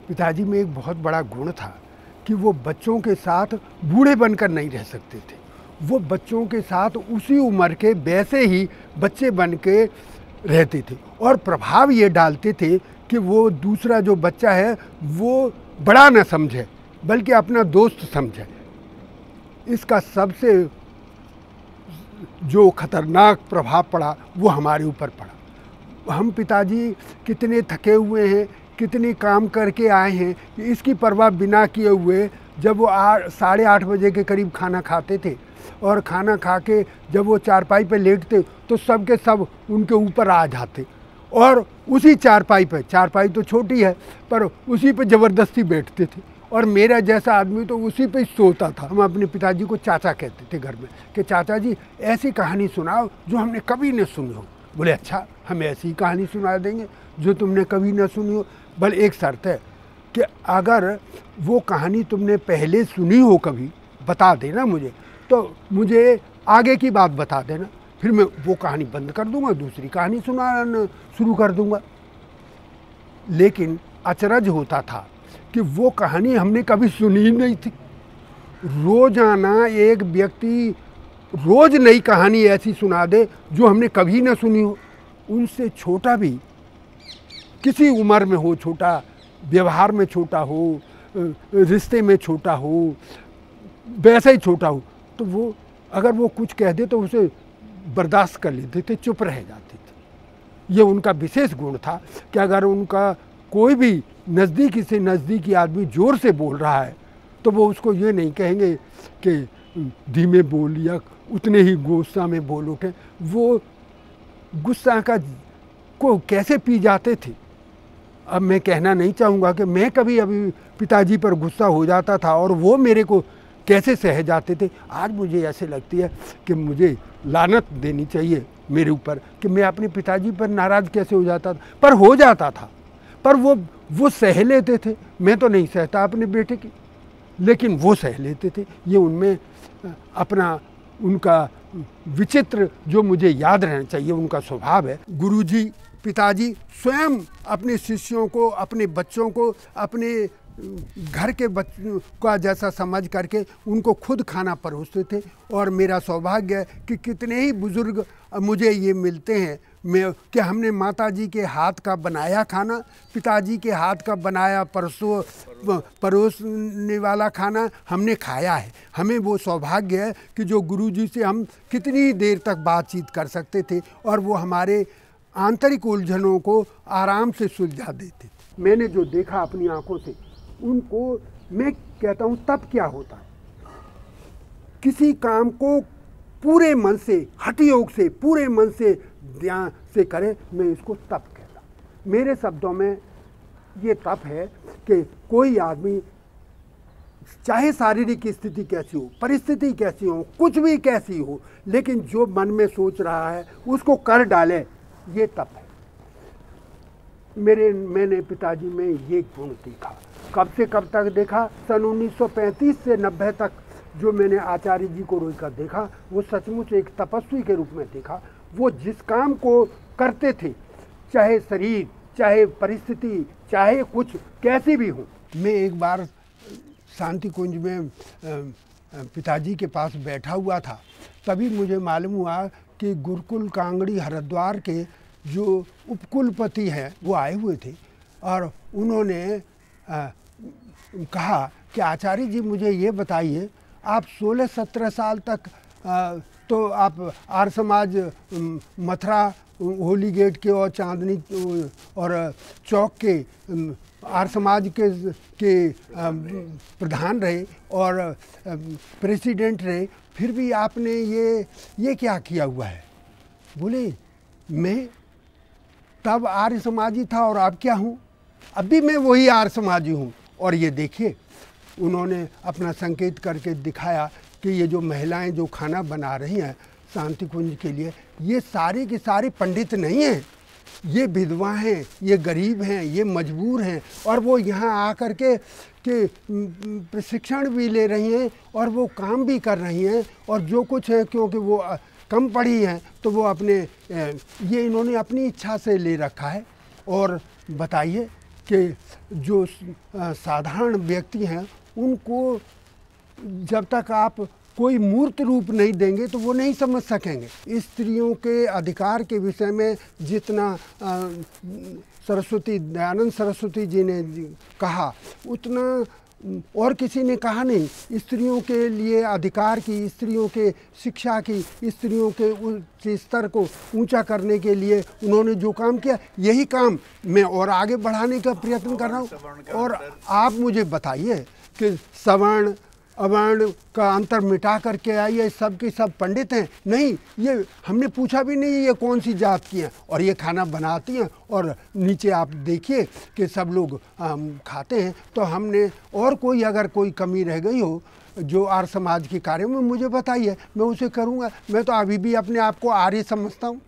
पिताजी में एक बहुत बड़ा गुण था कि वो बच्चों के साथ बूढ़े बनकर नहीं रह सकते थे। वो बच्चों के साथ उसी उम्र के वैसे ही बच्चे बन के रहते थे और प्रभाव ये डालते थे कि वो दूसरा जो बच्चा है वो बड़ा न समझे बल्कि अपना दोस्त समझे। इसका सबसे जो खतरनाक प्रभाव पड़ा वो हमारे ऊपर पड़ा। हम पिताजी कितने थके हुए हैं, कितने काम करके आए हैं, इसकी परवाह बिना किए हुए जब वो 8:30 बजे के करीब खाना खाते थे और खाना खा के जब वो चारपाई पे लेटते तो सब के सब उनके ऊपर आ जाते और उसी चारपाई पे, चारपाई तो छोटी है पर उसी पे ज़बरदस्ती बैठते थे और मेरा जैसा आदमी तो उसी पे सोता था। हम अपने पिताजी को चाचा कहते थे घर में कि चाचा जी ऐसी कहानी सुनाओ जो हमने कभी न सुनी हो। बोले अच्छा, हम ऐसी कहानी सुना देंगे जो तुमने कभी न सुनी हो, बल एक शर्त है कि अगर वो कहानी तुमने पहले सुनी हो कभी बता देना मुझे, तो मुझे आगे की बात बता देना, फिर मैं वो कहानी बंद कर दूंगा, दूसरी कहानी सुनाना शुरू कर दूंगा। लेकिन अचरज होता था कि वो कहानी हमने कभी सुनी ही नहीं थी। रोजाना एक व्यक्ति रोज नई कहानी ऐसी सुना दे जो हमने कभी ना सुनी हो। उनसे छोटा भी, किसी उम्र में हो छोटा, व्यवहार में छोटा हो, रिश्ते में छोटा हो, वैसा ही छोटा हो, तो वो अगर वो कुछ कह दे तो उसे बर्दाश्त कर लेते थे, चुप रह जाते थे। ये उनका विशेष गुण था कि अगर उनका कोई भी नज़दीकी से नज़दीकी आदमी ज़ोर से बोल रहा है तो वो उसको ये नहीं कहेंगे कि धीमे बोल या उतने ही गुस्सा में बोल उठे। वो गुस्सा का को कैसे पी जाते थे। अब मैं कहना नहीं चाहूँगा कि मैं कभी अभी पिताजी पर गुस्सा हो जाता था और वो मेरे को कैसे सह जाते थे। आज मुझे ऐसे लगती है कि मुझे लानत देनी चाहिए मेरे ऊपर कि मैं अपने पिताजी पर नाराज़ कैसे हो जाता था, पर हो जाता था। पर वो सह लेते थे, मैं तो नहीं सहता अपने बेटे की, लेकिन वो सह लेते थे। ये उनमें अपना उनका विचित्र जो मुझे याद रहना चाहिए उनका स्वभाव है। गुरुजी, पिताजी स्वयं अपने शिष्यों को, अपने बच्चों को अपने घर के बच्चों का जैसा समझ करके उनको खुद खाना परोसते थे। और मेरा सौभाग्य है कि कितने ही बुज़ुर्ग मुझे ये मिलते हैं मैं कि हमने माताजी के हाथ का बनाया खाना, पिताजी के हाथ का बनाया परोसने वाला खाना हमने खाया है। हमें वो सौभाग्य है कि जो गुरुजी से हम कितनी देर तक बातचीत कर सकते थे और वो हमारे आंतरिक उलझनों को आराम से सुलझा देते। मैंने जो देखा अपनी आंखों से, उनको मैं कहता हूँ तब क्या होता है। किसी काम को पूरे मन से, हठ योग से, पूरे मन से, ध्यान से करे, मैं इसको तप कहता हूँ। मेरे शब्दों में ये तप है कि कोई आदमी चाहे शारीरिक स्थिति कैसी हो, परिस्थिति कैसी हो, कुछ भी कैसी हो, लेकिन जो मन में सोच रहा है उसको कर डाले, ये तप है। मैंने पिताजी में ये गुण देखा। कब से कब तक देखा? सन 1935 से 90 तक जो मैंने आचार्य जी को रोकर देखा, वो सचमुच एक तपस्वी के रूप में देखा। वो जिस काम को करते थे, चाहे शरीर, चाहे परिस्थिति, चाहे कुछ कैसी भी हो। मैं एक बार शांति कुंज में पिताजी के पास बैठा हुआ था, तभी मुझे मालूम हुआ कि गुरुकुल कांगड़ी हरिद्वार के जो उपकुलपति हैं वो आए हुए थे और उन्होंने कहा कि आचार्य जी मुझे ये बताइए, आप 16-17 साल तक तो आप आर्य समाज मथुरा होली गेट के और चांदनी और चौक के आर्य समाज के प्रधान रहे और प्रेसिडेंट रहे, फिर भी आपने ये क्या किया हुआ है? बोले मैं तब आर्य समाजी था और अब क्या हूँ? अभी मैं वही आर्य समाजी हूँ। और ये देखिए, उन्होंने अपना संकेत करके दिखाया कि ये जो महिलाएं जो खाना बना रही हैं शांति कुंज के लिए, ये सारी की सारी पंडित नहीं हैं, ये विधवा हैं, ये गरीब हैं, ये मजबूर हैं और वो यहाँ आकर के प्रशिक्षण भी ले रही हैं और वो काम भी कर रही हैं और जो कुछ है, क्योंकि वो कम पढ़ी हैं तो वो अपने ये इन्होंने अपनी इच्छा से ले रखा है। और बताइए कि जो साधारण व्यक्ति हैं उनको जब तक आप कोई मूर्त रूप नहीं देंगे तो वो नहीं समझ सकेंगे। स्त्रियों के अधिकार के विषय में जितना दयानंद सरस्वती जी ने कहा उतना और किसी ने कहा नहीं। स्त्रियों के लिए अधिकार की, स्त्रियों के शिक्षा की, स्त्रियों के उच्च स्तर को ऊंचा करने के लिए उन्होंने जो काम किया, यही काम मैं और आगे बढ़ाने का प्रयत्न कर रहा हूँ। और आप मुझे बताइए कि सवर्ण अवर्ण का अंतर मिटा करके आइए, सब के सब पंडित हैं? नहीं, ये हमने पूछा भी नहीं ये कौन सी जात की हैं, और ये खाना बनाती हैं और नीचे आप देखिए कि सब लोग खाते हैं। तो हमने और कोई अगर कोई कमी रह गई हो जो आर्य समाज के कार्य में, मुझे बताइए, मैं उसे करूँगा। मैं तो अभी भी अपने आप को आर्य समझता हूँ।